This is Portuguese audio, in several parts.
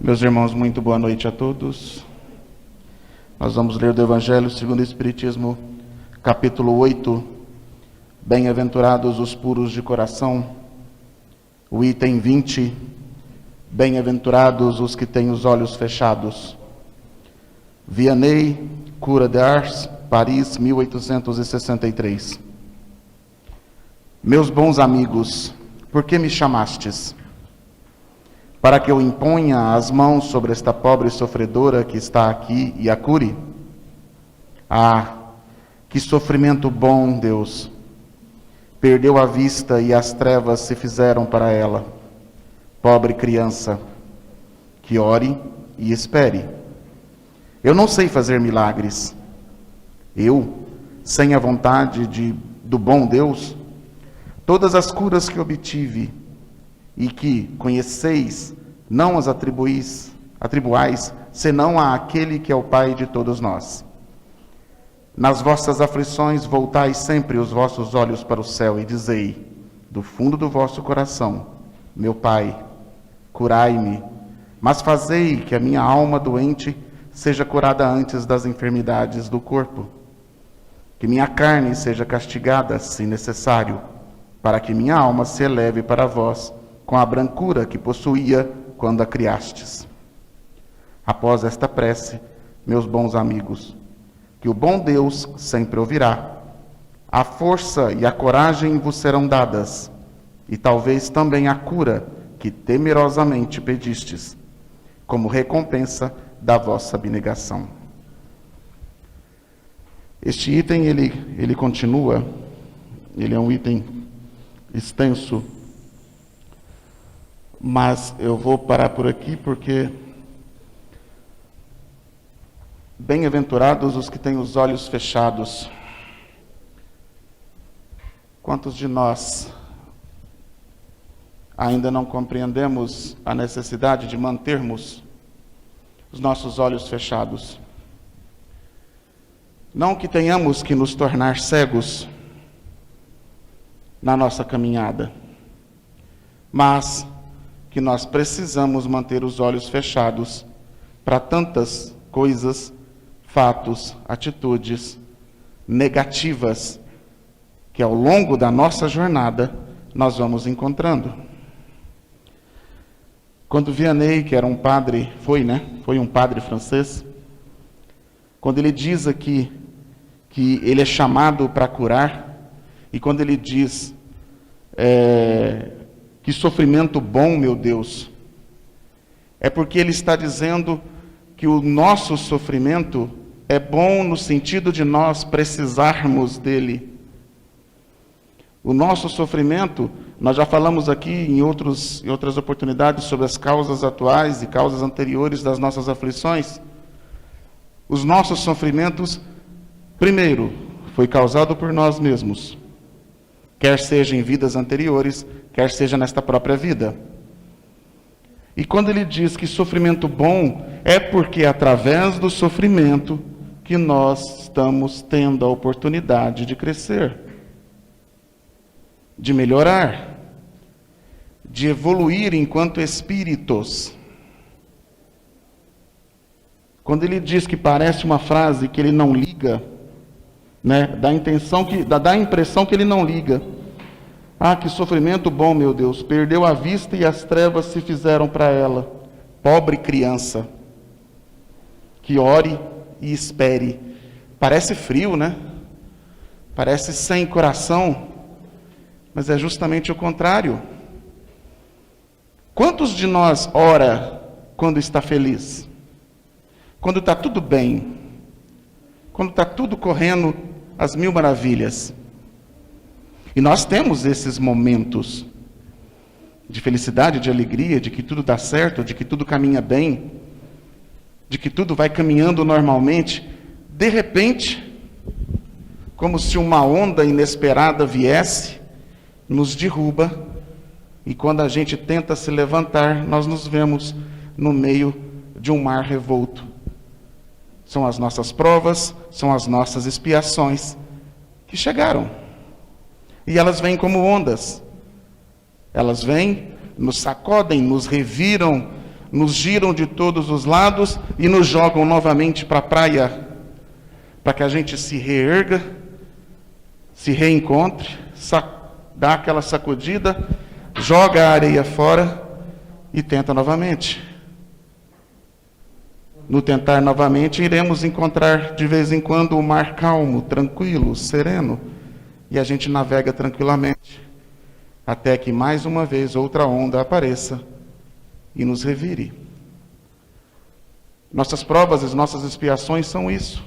Meus irmãos, muito boa noite a todos. Nós vamos ler do Evangelho segundo o Espiritismo, capítulo 8, Bem-aventurados os puros de coração, o item 20, Bem-aventurados os que têm os olhos fechados. Vianney, Cura d'Ars, Paris, 1863. Meus bons amigos, por que me chamastes? Para que eu imponha as mãos sobre esta pobre sofredora que está aqui e a cure? Ah, que sofrimento bom, Deus! Perdeu a vista e as trevas se fizeram para ela. Pobre criança, que ore e espere. Eu não sei fazer milagres. Eu, sem a vontade do bom Deus, todas as curas que obtive e que conheceis, não as atribuais, senão a aquele que é o Pai de todos nós. Nas vossas aflições voltai sempre os vossos olhos para o céu e dizei, do fundo do vosso coração, meu Pai, curai-me, mas fazei que a minha alma doente seja curada antes das enfermidades do corpo, que minha carne seja castigada, se necessário, para que minha alma se eleve para vós, com a brancura que possuía quando a criastes. Após esta prece, meus bons amigos, que o bom Deus sempre ouvirá, a força e a coragem vos serão dadas, e talvez também a cura que temerosamente pedistes, como recompensa da vossa abnegação. Este item, ele continua, ele é um item extenso, mas eu vou parar por aqui porque bem-aventurados os que têm os olhos fechados. Quantos de nós ainda não compreendemos a necessidade de mantermos os nossos olhos fechados? Não que tenhamos que nos tornar cegos na nossa caminhada, mas que nós precisamos manter os olhos fechados para tantas coisas, fatos, atitudes negativas que ao longo da nossa jornada nós vamos encontrando. Quando Vianney, que era um padre, foi um padre francês, quando ele diz aqui que ele é chamado para curar, e quando ele diz que sofrimento bom, meu Deus, é porque ele está dizendo que o nosso sofrimento é bom no sentido de nós precisarmos dele. O nosso sofrimento, nós já falamos aqui em outras oportunidades sobre as causas atuais e causas anteriores das nossas aflições. Os nossos sofrimentos, primeiro, foi causado por nós mesmos, quer seja em vidas anteriores, quer seja nesta própria vida. E quando ele diz que sofrimento bom, é porque é através do sofrimento que nós estamos tendo a oportunidade de crescer, de melhorar, de evoluir enquanto espíritos. Quando ele diz que parece uma frase que ele não liga, dá a impressão que ele não liga. Ah, que sofrimento bom, meu Deus, perdeu a vista e as trevas se fizeram para ela. Pobre criança, que ore e espere. Parece frio, né? Parece sem coração, mas é justamente o contrário. Quantos de nós ora quando está feliz? Quando está tudo bem? Quando está tudo correndo às mil maravilhas? E nós temos esses momentos de felicidade, de alegria, de que tudo dá certo, de que tudo caminha bem, de que tudo vai caminhando normalmente. De repente, como se uma onda inesperada viesse, nos derruba, e quando a gente tenta se levantar, nós nos vemos no meio de um mar revolto. São as nossas provas, são as nossas expiações que chegaram. E elas vêm como ondas. Elas vêm, nos sacodem, nos reviram nos giram de todos os lados e nos jogam novamente para a praia, para que a gente se reerga, se reencontre, dá aquela sacudida, joga a areia fora e tenta novamente. No tentar novamente, iremos encontrar de vez em quando o mar calmo, tranquilo, sereno, e a gente navega tranquilamente, até que mais uma vez outra onda apareça e nos revire. Nossas provas, as nossas expiações são isso.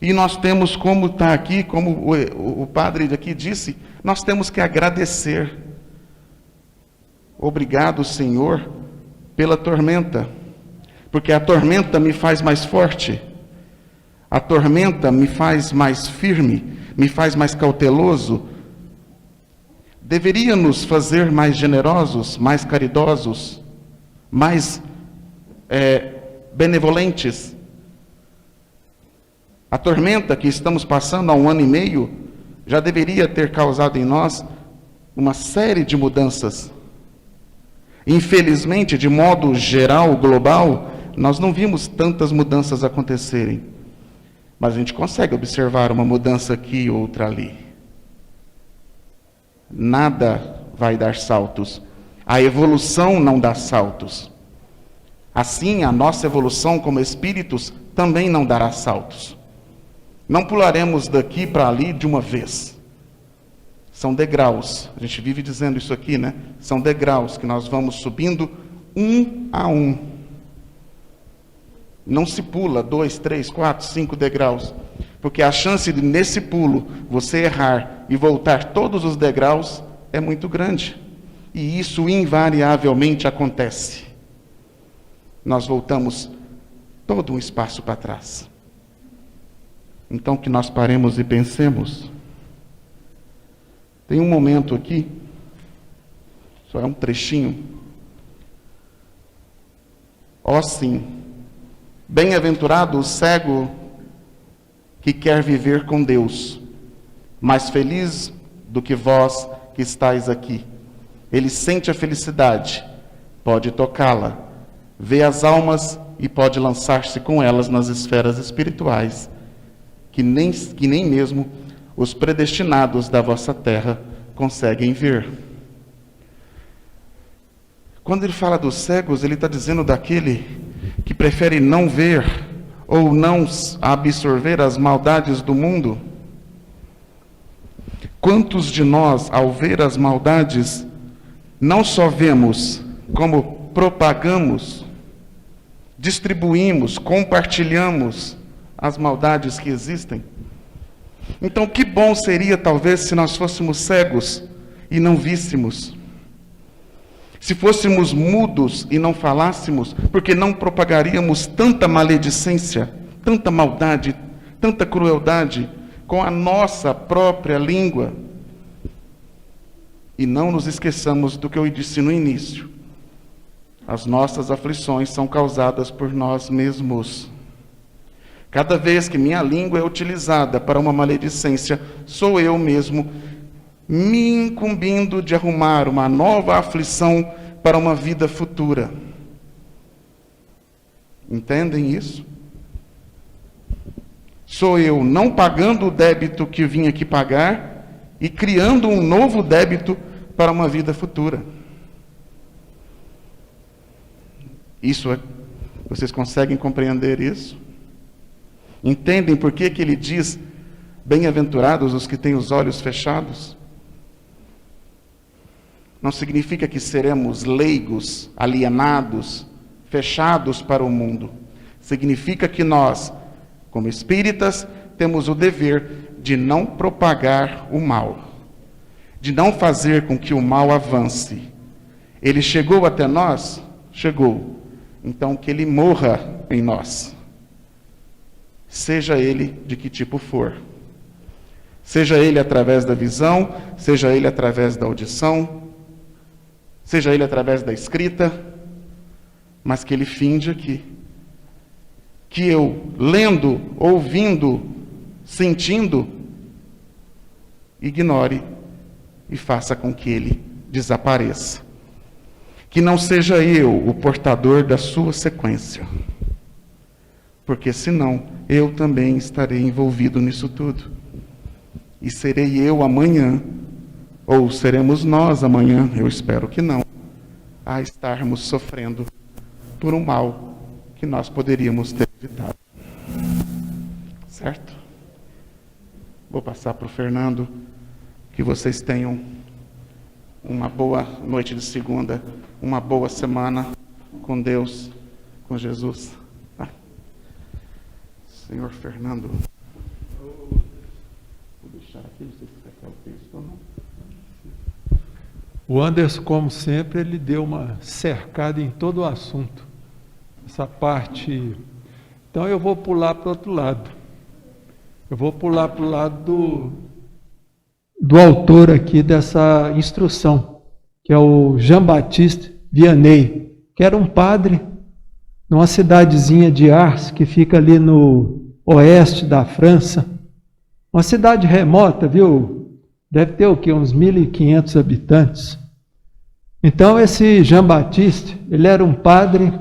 E nós temos, como está aqui, como o padre aqui disse, nós temos que agradecer. Obrigado, Senhor, pela tormenta, porque a tormenta me faz mais forte, a tormenta me faz mais firme, me faz mais cauteloso. Deveria nos fazer mais generosos, mais caridosos, mais benevolentes. A tormenta que estamos passando há 1 ano e meio já deveria ter causado em nós uma série de mudanças. Infelizmente, de modo geral, global, nós não vimos tantas mudanças acontecerem. Mas a gente consegue observar uma mudança aqui e outra ali. Nada vai dar saltos. A evolução não dá saltos. Assim, a nossa evolução como espíritos também não dará saltos. Não pularemos daqui para ali de uma vez. São degraus. A gente vive dizendo isso aqui, né? São degraus que nós vamos subindo um a um. Não se pula 2, 3, 4, 5 degraus. Porque a chance de, nesse pulo, você errar e voltar todos os degraus é muito grande. E isso invariavelmente acontece. Nós voltamos todo um espaço para trás. Então, que nós paremos e pensemos. Tem um momento aqui, só é um trechinho. Ó sim, bem-aventurado o cego que quer viver com Deus, mais feliz do que vós que estáis aqui. Ele sente a felicidade, pode tocá-la, vê as almas e pode lançar-se com elas nas esferas espirituais, que nem mesmo os predestinados da vossa terra conseguem ver. Quando ele fala dos cegos, ele está dizendo daquele que prefere não ver ou não absorver as maldades do mundo. Quantos de nós, ao ver as maldades, não só vemos, como propagamos, distribuímos, compartilhamos as maldades que existem? Então, que bom seria, talvez, se nós fôssemos cegos e não víssemos. Se fôssemos mudos e não falássemos, porque não propagaríamos tanta maledicência, tanta maldade, tanta crueldade com a nossa própria língua. E não nos esqueçamos do que eu disse no início. As nossas aflições são causadas por nós mesmos. Cada vez que minha língua é utilizada para uma maledicência, sou eu mesmo me incumbindo de arrumar uma nova aflição para uma vida futura. Entendem isso? Sou eu não pagando o débito que vim aqui pagar e criando um novo débito para uma vida futura. Vocês conseguem compreender isso? Entendem por que ele diz, bem-aventurados os que têm os olhos fechados? Não significa que seremos leigos, alienados, fechados para o mundo. Significa que nós, como espíritas, temos o dever de não propagar o mal, de não fazer com que o mal avance. Ele chegou até nós? Chegou. Então que ele morra em nós. Seja ele de que tipo for. Seja ele através da visão, seja ele através da audição, seja ele através da escrita, mas que ele finde aqui. Que eu, lendo, ouvindo, sentindo, ignore e faça com que ele desapareça. que não seja eu o portador da sua sequência. Porque senão eu também estarei envolvido nisso tudo. E serei eu amanhã, ou seremos nós amanhã, eu espero que não, a estarmos sofrendo por um mal que nós poderíamos ter evitado. Certo? Vou passar para o Fernando. Que vocês tenham uma boa noite de segunda, uma boa semana com Deus, com Jesus. Senhor Fernando, vou deixar aqui, não sei se você quer o texto ou não. O Anderson, como sempre, ele deu uma cercada em todo o assunto. Essa parte. Então eu vou pular para o outro lado. Eu vou pular para o lado do autor aqui dessa instrução, que é o Jean-Baptiste Vianney, que era um padre numa cidadezinha de Ars, que fica ali no oeste da França. Uma cidade remota, viu? Deve ter o quê? Uns 1.500 habitantes. Então esse Jean-Baptiste, ele era um padre,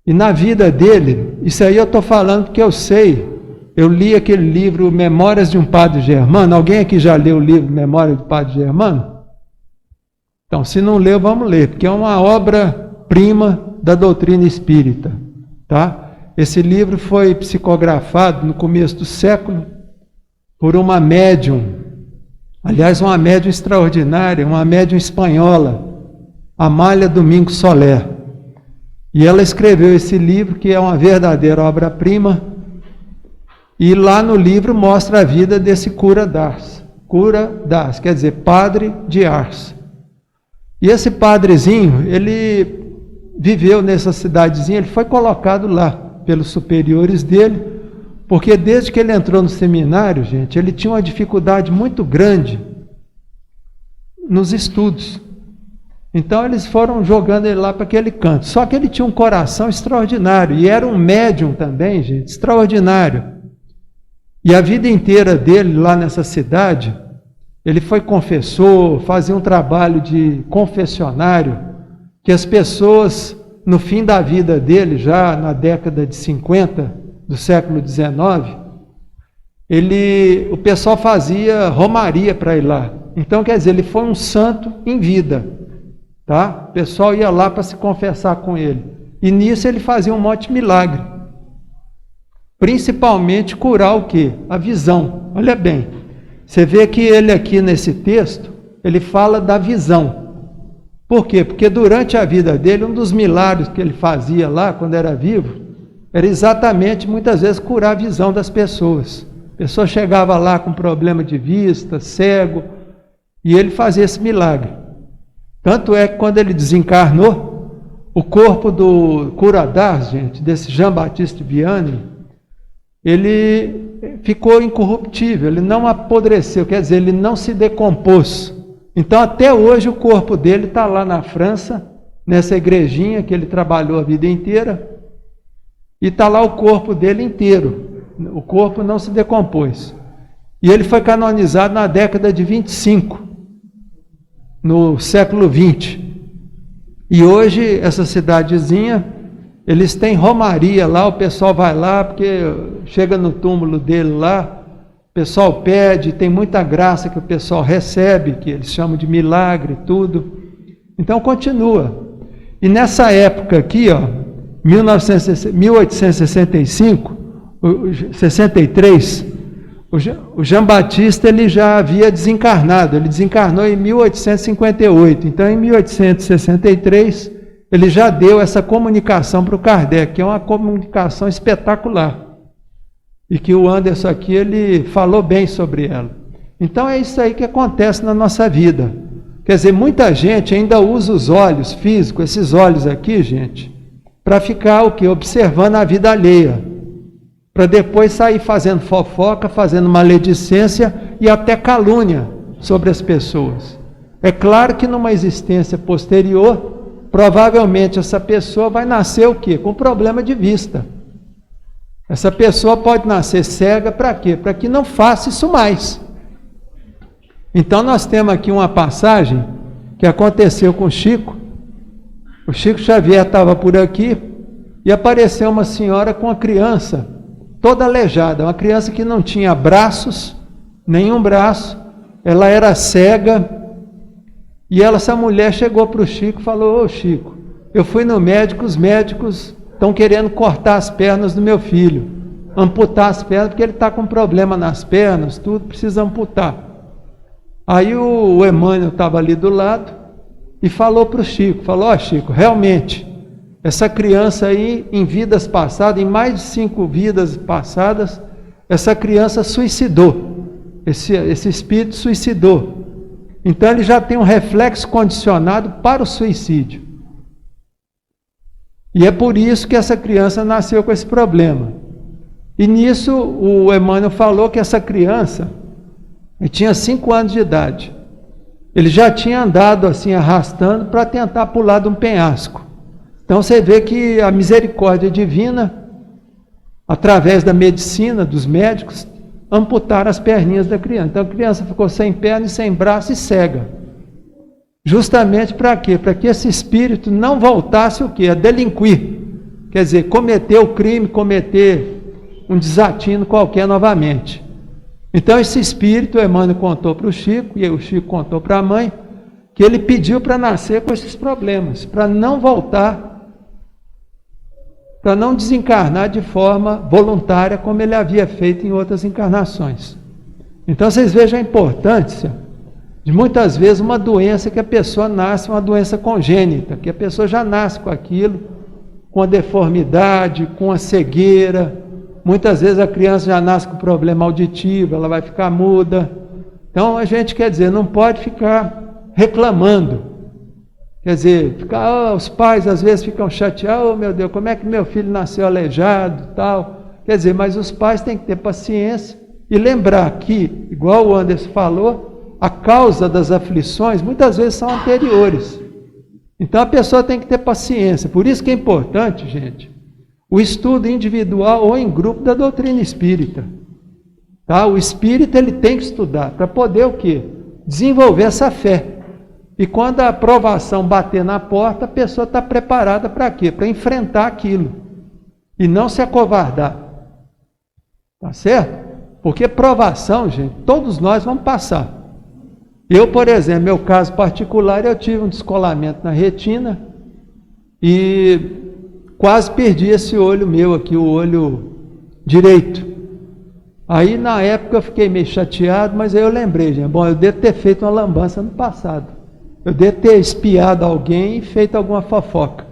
e na vida dele, isso aí eu estou falando porque eu sei, eu li aquele livro Memórias de um Padre Germano. Alguém aqui já leu o livro Memórias do Padre Germano? Então, se não leu, vamos ler, porque é uma obra-prima da doutrina espírita, tá? Esse livro foi psicografado no começo do século por uma médium, aliás, uma médium extraordinária, uma médium espanhola, Amália Domingos Soler. E ela escreveu esse livro, que é uma verdadeira obra-prima, e lá no livro mostra a vida desse cura d'Ars. Cura d'Ars, quer dizer, padre de Ars. E esse padrezinho, ele viveu nessa cidadezinha, ele foi colocado lá pelos superiores dele, porque desde que ele entrou no seminário, gente, ele tinha uma dificuldade muito grande nos estudos. Então eles foram jogando ele lá para aquele canto. Só que ele tinha um coração extraordinário, e era um médium também, gente, extraordinário. E a vida inteira dele lá nessa cidade, ele foi confessor, fazia um trabalho de confessionário, que as pessoas, no fim da vida dele, já na década de 50 do século XIX, o pessoal fazia romaria para ir lá. Então, quer dizer, ele foi um santo em vida, tá? O pessoal ia lá para se confessar com ele. E nisso ele fazia um monte de milagre. Principalmente curar o quê? A visão. Olha bem, você vê que ele aqui nesse texto, ele fala da visão. Por quê? Porque durante a vida dele, um dos milagres que ele fazia lá, quando era vivo, era exatamente, muitas vezes, curar a visão das pessoas. A pessoa chegava lá com problema de vista, cego, e ele fazia esse milagre. Tanto é que quando ele desencarnou, o corpo do cura d'Ars, gente, desse Jean-Baptiste Vianney, ele ficou incorruptível, ele não apodreceu, quer dizer, ele não se decompôs. Então, até hoje, o corpo dele está lá na França, nessa igrejinha que ele trabalhou a vida inteira, e está lá o corpo dele inteiro. O corpo não se decompôs. E ele foi canonizado na década de 25, no século 20. E hoje, essa cidadezinha, eles têm romaria lá, o pessoal vai lá, porque chega no túmulo dele lá, o pessoal pede, tem muita graça que o pessoal recebe, que eles chamam de milagre, tudo. Então continua. E nessa época aqui, ó, 1865, 63, o Jean-Baptiste ele já havia desencarnado, ele desencarnou em 1858, então em 1863 ele já deu essa comunicação para o Kardec, que é uma comunicação espetacular, e que o Anderson aqui ele falou bem sobre ela. Então é isso aí que acontece na nossa vida. Quer dizer, muita gente ainda usa os olhos físicos, esses olhos aqui, gente, para ficar o quê? Observando a vida alheia, para depois sair fazendo fofoca, fazendo maledicência e até calúnia sobre as pessoas. É claro que numa existência posterior, provavelmente essa pessoa vai nascer o quê? Com problema de vista. Essa pessoa pode nascer cega para quê? Para que não faça isso mais. Então nós temos aqui uma passagem que aconteceu com Chico, O Chico Xavier estava por aqui e apareceu uma senhora com uma criança toda aleijada, uma criança que não tinha braços, nenhum braço, ela era cega, e essa mulher chegou para o Chico e falou: ô Chico, eu fui no médico, os médicos estão querendo cortar as pernas do meu filho, amputar as pernas, porque ele está com problema nas pernas, tudo, precisa amputar. Aí o Emmanuel estava ali do lado e falou para o Chico, falou: ó Chico, realmente, essa criança aí, em vidas passadas, em mais de 5 vidas passadas, essa criança suicidou, esse espírito suicidou. Então ele já tem um reflexo condicionado para o suicídio. E é por isso que essa criança nasceu com esse problema. E nisso o Emmanuel falou que essa criança, ele tinha 5 anos de idade. Ele já tinha andado assim, arrastando para tentar pular de um penhasco. Então você vê que a misericórdia divina, através da medicina, dos médicos, amputaram as perninhas da criança. Então a criança ficou sem perna e sem braço e cega. Justamente para quê? Para que esse espírito não voltasse o quê? A delinquir. Quer dizer, cometer o crime, cometer um desatino qualquer novamente. Então esse espírito, o Emmanuel contou para o Chico, e o Chico contou para a mãe, que ele pediu para nascer com esses problemas, para não voltar, para não desencarnar de forma voluntária, como ele havia feito em outras encarnações. Então vocês vejam a importância de muitas vezes uma doença que a pessoa nasce, uma doença congênita, que a pessoa já nasce com aquilo, com a deformidade, com a cegueira. Muitas vezes a criança já nasce com problema auditivo, ela vai ficar muda. Então a gente, quer dizer, não pode ficar reclamando. Quer dizer, os pais às vezes ficam chateados: oh meu Deus, como é que meu filho nasceu aleijado, tal. Quer dizer, mas os pais têm que ter paciência e lembrar que, igual o Anderson falou, a causa das aflições muitas vezes são anteriores. Então a pessoa tem que ter paciência. Por isso que é importante, gente, o estudo individual ou em grupo da doutrina espírita. Tá? O espírita, ele tem que estudar para poder o quê? Desenvolver essa fé. E quando a aprovação bater na porta, a pessoa está preparada para quê? Para enfrentar aquilo. E não se acovardar. Tá certo? Porque provação, gente, todos nós vamos passar. Eu, por exemplo, meu caso particular, eu tive um descolamento na retina e quase perdi esse olho meu aqui, o olho direito. Aí na época eu fiquei meio chateado, mas aí eu lembrei, gente, bom, eu devo ter feito uma lambança no passado. Eu devo ter espiado alguém e feito alguma fofoca.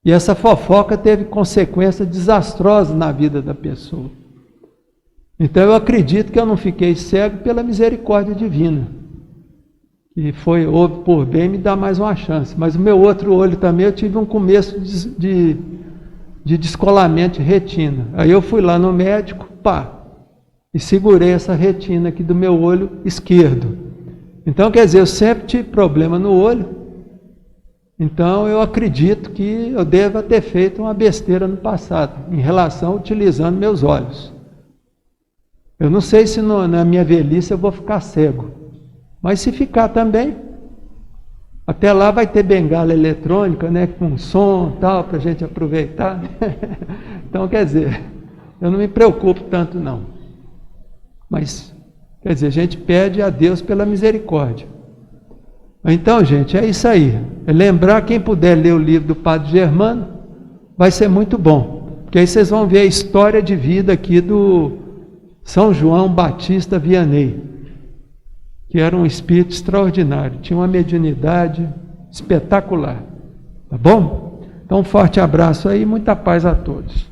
E essa fofoca teve consequências desastrosas na vida da pessoa. Então eu acredito que eu não fiquei cego pela misericórdia divina. E houve por bem me dar mais uma chance. Mas o meu outro olho também, eu tive um começo de descolamento de retina. Aí eu fui lá no médico, e segurei essa retina aqui do meu olho esquerdo. Então, quer dizer, eu sempre tive problema no olho. Então eu acredito que eu deva ter feito uma besteira no passado, em relação a utilizando meus olhos. Eu não sei se na minha velhice eu vou ficar cego. Mas se ficar também, até lá vai ter bengala eletrônica, né, com som e tal, para a gente aproveitar. Então, quer dizer, eu não me preocupo tanto não. Mas, quer dizer, a gente pede a Deus pela misericórdia. Então, gente, é isso aí. É lembrar, quem puder ler o livro do Padre Germano, vai ser muito bom. Porque aí vocês vão ver a história de vida aqui do São João Batista Vianney, que era um espírito extraordinário, tinha uma mediunidade espetacular. Tá bom? Então, um forte abraço aí e muita paz a todos.